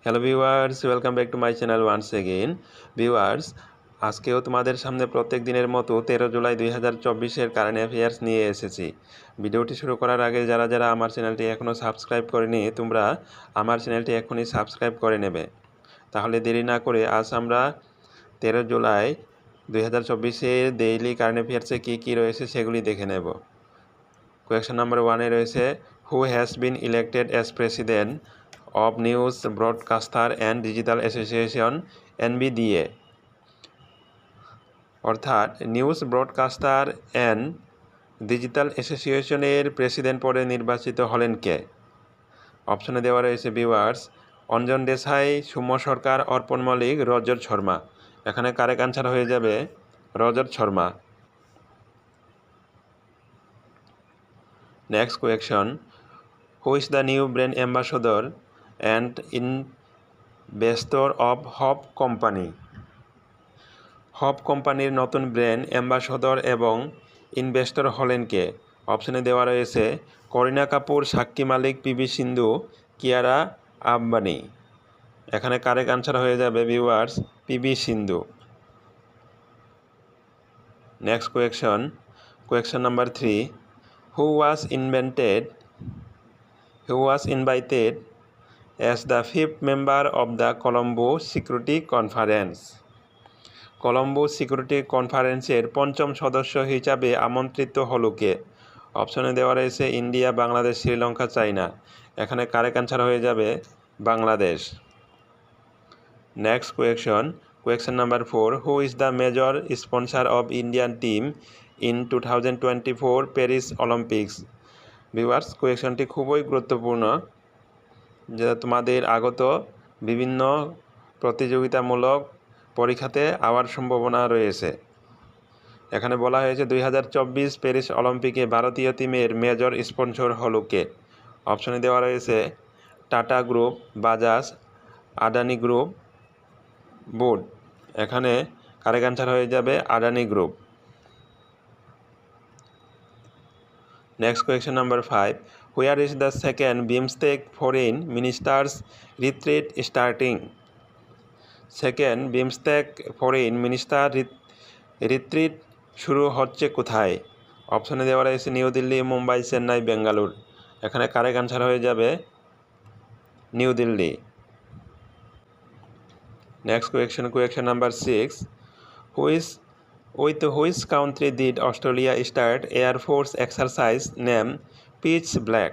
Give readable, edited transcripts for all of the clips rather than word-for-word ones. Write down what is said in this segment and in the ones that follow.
Hello viewers, welcome back to my channel once again. Viewers, আজকেও তোমাদের সামনে প্রত্যেক দিনের মতো 13 জুলাই 2024-এর কারেন্ট অ্যাফেয়ার্স নিয়ে এসেছি। ভিডিওটি শুরু করার আগে যারা যারা আমার চ্যানেলটি এখনও সাবস্ক্রাইব করেনি, তোমরা আমার চ্যানেলটি এখনই সাবস্ক্রাইব করে নেবে। তাহলে দেরি না করে আজ আমরা 13 জুলাই 2024-এর ডেইলি কারেন্ট অ্যাফেয়ার্সে কী কী রয়েছে সেগুলি দেখে নেব। কোয়েশ্চেন নাম্বার 1-এ রয়েছে, who has been elected as president of news broadcaster and digital association NBDA, অর্থাৎ নিউজ ব্রডকাস্টার অ্যান্ড ডিজিটাল অ্যাসোসিয়েশনের প্রেসিডেন্ট পদে নির্বাচিত হলেন কে? অপশনে দেওয়া রয়েছে ভিউয়ার্স, অঞ্জন দেশাই, সৌম্য সরকার, অর্পণ মল্লিক, রজত শর্মা। এখানে কারেক্ট আনসার হয়ে যাবে Rajat Sharma. Next question, who is the new brand ambassador and investor of hop company? Hop কোম্পানির নতুন ব্র্যান্ড অ্যাম্বাসেডর এবং ইনভেস্টর হলেন কে? অপশনে দেওয়া রয়েছে করিনা কাপুর, সাক্ষী মালিক, পিভি সিন্ধু, কিয়ারা আম্বানি। এখানে কারেক্ট আনসার হয়ে যাবে viewers PV Sindhu. Next question number 3, who was invited as the fifth member of the Colombo Security Conference? Colombo Security কনফারেন্সের পঞ্চম সদস্য হিসাবে আমন্ত্রিত হলো কে? অপশনে দেওয়া রয়েছে ইন্ডিয়া, বাংলাদেশ, শ্রীলঙ্কা, চায়না। এখানে কারেক্ট আনসার হয়ে যাবে Bangladesh. Next question number 4, who is the major sponsor of Indian team in 2024 Paris Olympics? Viewers, কোয়েশ্চনটি খুবই গুরুত্বপূর্ণ, যেটা তোমাদের আগত বিভিন্ন প্রতিযোগিতামূলক পরীক্ষাতে আওয়ার সম্ভাবনা রয়েছে। এখানে বলা হয়েছে 2024 প্যারিস অলিম্পিকে ভারতীয় টিমের মেজর স্পন্সর হলো কে? অপশনে দেওয়া রয়েছে tata group, Bajaj, Adani group, board. এখানে কারেক্ট আনসার হয়ে যাবে Adani group. Next question number 5, where is the second BIMSTEC foreign ministers retreat starting? Second BIMSTEC foreign minister retreat শুরু হচ্ছে কোথায়? অপশনে দেওয়া রয়েছে নিউ দিল্লি, মুম্বাই, চেন্নাই, বেঙ্গালুর। এখানে কারেক্ট আনসার হয়ে যাবে new Delhi. Next question number 6, with which country did Australia start Air Force exercise name Pitch Black?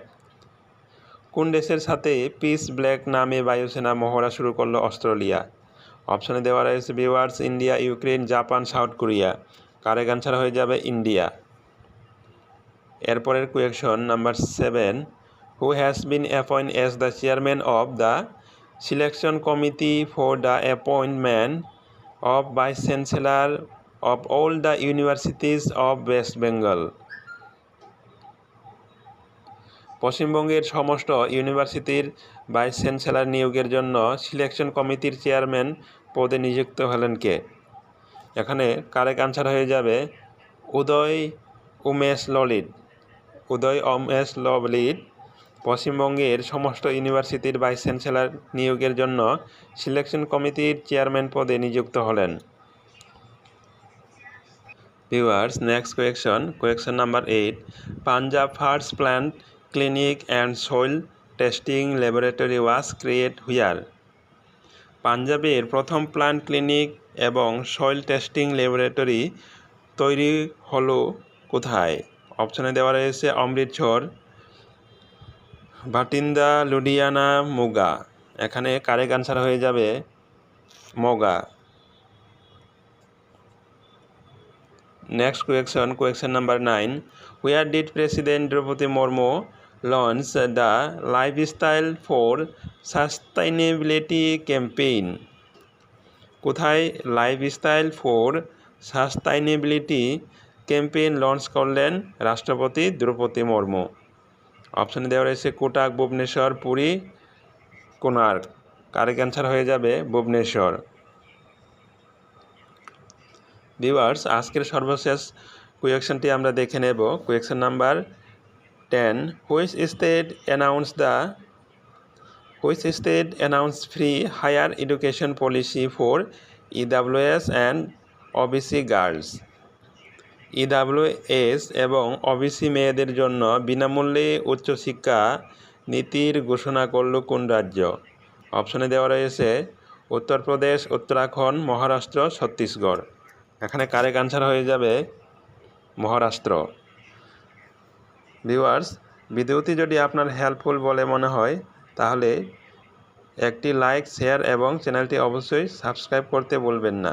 কোন দেশের সাথে পিচ ব্ল্যাক নামে বায়ুসেনা মহড়া শুরু করলো অস্ট্রেলিয়া? অপশনে দেওয়া রয়েছে viewers India, Ukraine, Japan, south Korea. Correct answer হয়ে যাবে ইন্ডিয়া। এরপরের question number 7, who has bin appoint as the chairman of the selection committee for the appointment of vice chancellor of all the universities of West Bengal? পশ্চিমবঙ্গের সমস্ত ইউনিভার্সিটির vice chancellor নিয়োগের জন্য selection কমিটির chairman পদে নিযুক্ত হলেন কে? এখানে কারেক্ট আনসার হয়ে যাবে উদয় উমেশ ললিত। পশ্চিমবঙ্গের সমস্ত ইউনিভার্সিটির ভাইস চ্যান্সেলর নিয়োগের জন্য সিলেকশন কমিটির চেয়ারম্যান পদে নিযুক্ত হলেন। Viewers, next question number 8, Punjab first plant clinic and soil testing laboratory was create where? পাঞ্জাবের প্রথম প্ল্যান্ট ক্লিনিক এবং সয়েল টেস্টিং ল্যাবরেটরি তৈরি হলো কোথায়? অপশনে দেওয়া রয়েছে অমৃতসর, ভাটিন্দা, লুধিয়ানা, মোগা। এখানে কারেক্ট আনসার হয়ে যাবে Moga. Next question number 9, where did president Droupadi Murmu launch the lifestyle for sustainability campaign? কোথায় lifestyle for sustainability campaign launch করলেন রাষ্ট্রপতি দ্রৌপদী মুর্মু? অপশনে দেওয়া রয়েছে কোটাক, ভুবনেশ্বর, পুরী, কোণার্ক। কারেক্ট অ্যান্সার হয়ে যাবে ভুবনেশ্বর। ভিউয়ার্স, আজকের সর্বশেষ কোয়েশ্চনটি আমরা দেখে নেব। Question number 10, which state announce the Which state announced free higher education policy for EWS and OBC girls? EWS এবং OBC মেয়েদের জন্য বিনামূল্যে উচ্চশিক্ষা নীতির ঘোষণা করল কোন রাজ্য? অপশনে দেওয়া রয়েছে উত্তরপ্রদেশ, উত্তরাখণ্ড, মহারাষ্ট্র, ছত্তিশগড়। এখানে কারেক্ট আনসার হয়ে যাবে মহারাষ্ট্র। ভিউয়ার্স, ভিডিওটি যদি আপনার হেল্পফুল বলে মনে হয় তাহলে একটি লাইক, শেয়ার এবং চ্যানেলটি অবশ্যই সাবস্ক্রাইব করতে ভুলবেন না।